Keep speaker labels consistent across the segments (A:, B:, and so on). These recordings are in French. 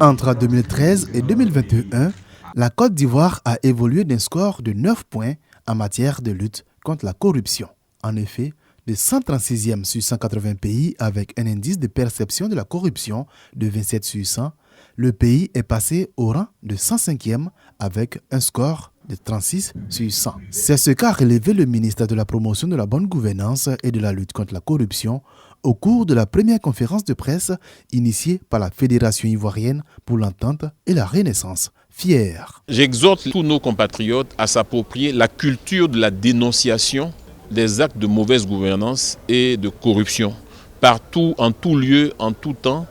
A: Entre 2013 et 2021, la Côte d'Ivoire a évolué d'un score de 9 points en matière de lutte contre la corruption. En effet, de 136e sur 180 pays avec un indice de perception de la corruption de 27 sur 100, le pays est passé au rang de 105e avec un score de 36 sur 100. C'est ce qu'a relevé le ministère de la Promotion de la bonne gouvernance et de la lutte contre la corruption au cours de la première conférence de presse initiée par la Fédération ivoirienne pour l'entente et la renaissance. Fier.
B: J'exhorte tous nos compatriotes à s'approprier la culture de la dénonciation des actes de mauvaise gouvernance et de corruption, partout, en tout lieu, en tout temps,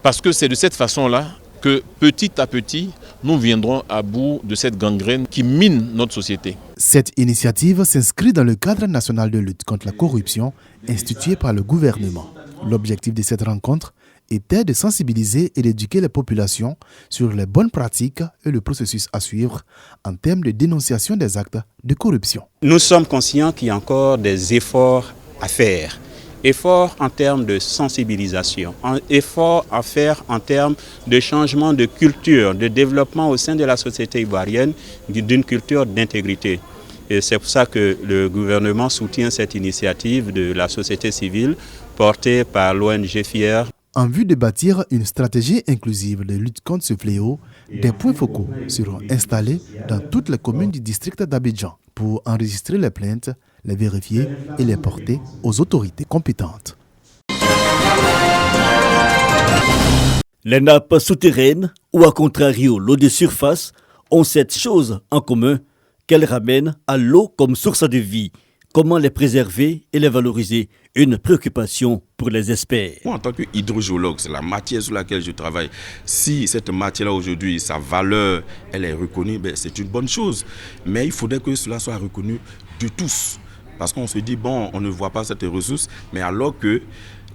B: parce que c'est de cette façon-là que petit à petit, nous viendrons à bout de cette gangrène qui mine notre société.
A: Cette initiative s'inscrit dans le cadre national de lutte contre la corruption institué par le gouvernement. L'objectif de cette rencontre était de sensibiliser et d'éduquer les populations sur les bonnes pratiques et le processus à suivre en termes de dénonciation des actes de corruption.
C: Nous sommes conscients qu'il y a encore des efforts à faire. Efforts en termes de sensibilisation, efforts à faire en termes de changement de culture, de développement au sein de la société ivoirienne d'une culture d'intégrité. Et c'est pour ça que le gouvernement soutient cette initiative de la société civile portée par l'ONG FIER.
A: En vue de bâtir une stratégie inclusive de lutte contre ce fléau, des points focaux seront installés dans toutes les communes du district d'Abidjan pour enregistrer les plaintes, les vérifier et les porter aux autorités compétentes.
D: Les nappes souterraines ou à contrario l'eau de surface ont cette chose en commun qu'elles ramènent à l'eau comme source de vie. Comment les préserver et les valoriser? Une préoccupation pour les experts.
E: Moi, en tant qu'hydrogéologue, c'est la matière sur laquelle je travaille. Si cette matière-là aujourd'hui, sa valeur, elle est reconnue, c'est une bonne chose. Mais il faudrait que cela soit reconnu de tous. Parce qu'on se dit, bon, on ne voit pas cette ressource, mais alors que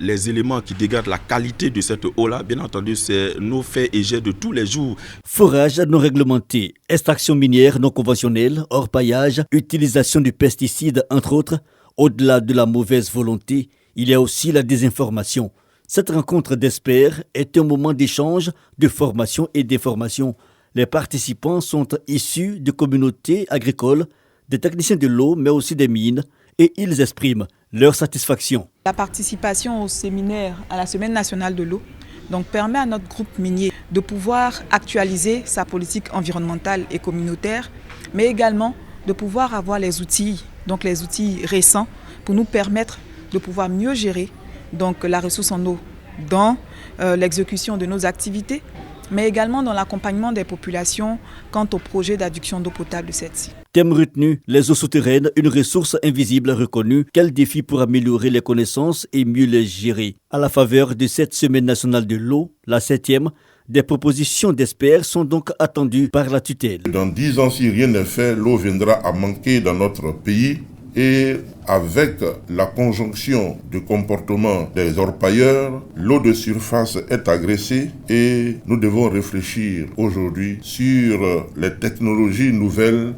E: les éléments qui dégagent la qualité de cette eau-là, bien entendu, c'est nos faits et jets de tous les jours.
D: Forage non réglementé, extraction minière non conventionnelle, orpaillage, utilisation de pesticides, entre autres. Au-delà de la mauvaise volonté, il y a aussi la désinformation. Cette rencontre d'experts est un moment d'échange, de formation et d'information. Les participants sont issus de communautés agricoles, des techniciens de l'eau, mais aussi des mines, et ils expriment leur satisfaction.
F: La participation au séminaire à la Semaine nationale de l'eau permet à notre groupe minier de pouvoir actualiser sa politique environnementale et communautaire, mais également de pouvoir avoir les outils récents pour nous permettre de pouvoir mieux gérer la ressource en eau dans l'exécution de nos activités, mais également dans l'accompagnement des populations quant au projet d'adduction d'eau potable de celle-ci.
D: Thème retenu, les eaux souterraines, une ressource invisible reconnue. Quel défi pour améliorer les connaissances et mieux les gérer? À la faveur de cette Semaine nationale de l'eau, la 7e, des propositions d'experts sont donc attendues par la tutelle.
G: Dans 10 ans, si rien n'est fait, l'eau viendra à manquer dans notre pays. Et avec la conjonction de comportements des orpailleurs, l'eau de surface est agressée et nous devons réfléchir aujourd'hui sur les technologies nouvelles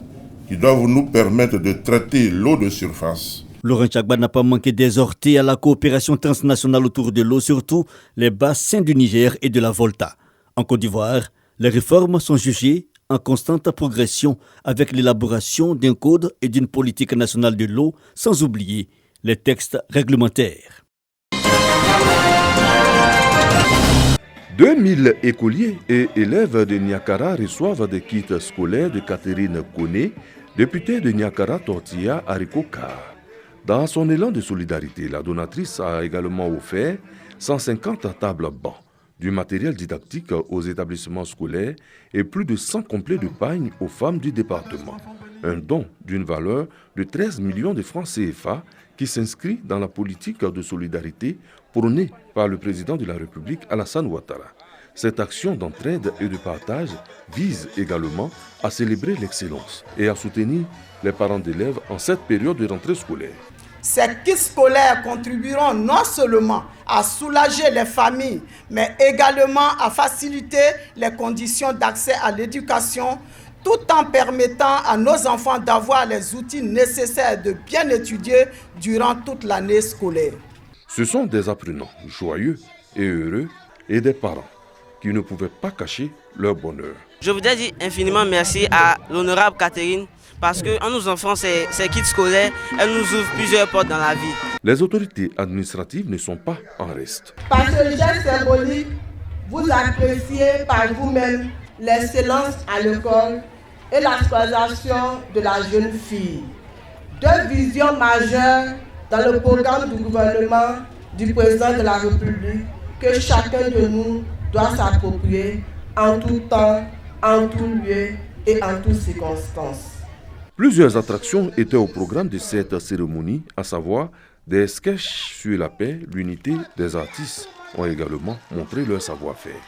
G: qui doivent nous permettre de traiter l'eau de surface.
D: Laurent Gbagbo n'a pas manqué d'exhorter à la coopération transnationale autour de l'eau, surtout les bassins du Niger et de la Volta. En Côte d'Ivoire, les réformes sont jugées en constante progression avec l'élaboration d'un code et d'une politique nationale de l'eau, sans oublier les textes réglementaires.
H: 2000 écoliers et élèves de Niakara reçoivent des kits scolaires de Catherine Koné, députée de Niakara-Tortilla Harikoka. Dans son élan de solidarité, la donatrice a également offert 150 tables bancs, du matériel didactique aux établissements scolaires et plus de 100 complets de pagne aux femmes du département. Un don d'une valeur de 13 millions de francs CFA qui s'inscrit dans la politique de solidarité prônée par le président de la République Alassane Ouattara. Cette action d'entraide et de partage vise également à célébrer l'excellence et à soutenir les parents d'élèves en cette période de rentrée scolaire.
I: Ces kits scolaires contribueront non seulement à soulager les familles, mais également à faciliter les conditions d'accès à l'éducation, tout en permettant à nos enfants d'avoir les outils nécessaires de bien étudier durant toute l'année scolaire.
H: Ce sont des apprenants joyeux et heureux et des parents qui ne pouvaient pas cacher leur bonheur.
J: Je voudrais dire infiniment merci à l'honorable Catherine parce qu'en nous offrant ces kits scolaires, elle nous ouvre plusieurs portes dans la vie.
H: Les autorités administratives ne sont pas en reste.
I: Par ce geste symbolique, vous appréciez par vous-même l'excellence à l'école et la scolarisation de la jeune fille. Deux visions majeures dans le programme du gouvernement du président de la République que chacun de nous doit s'approprier en tout temps, en tout lieu et en toutes circonstances.
H: Plusieurs attractions étaient au programme de cette cérémonie, à savoir des sketchs sur la paix, l'unité. Des artistes ont également montré leur savoir-faire.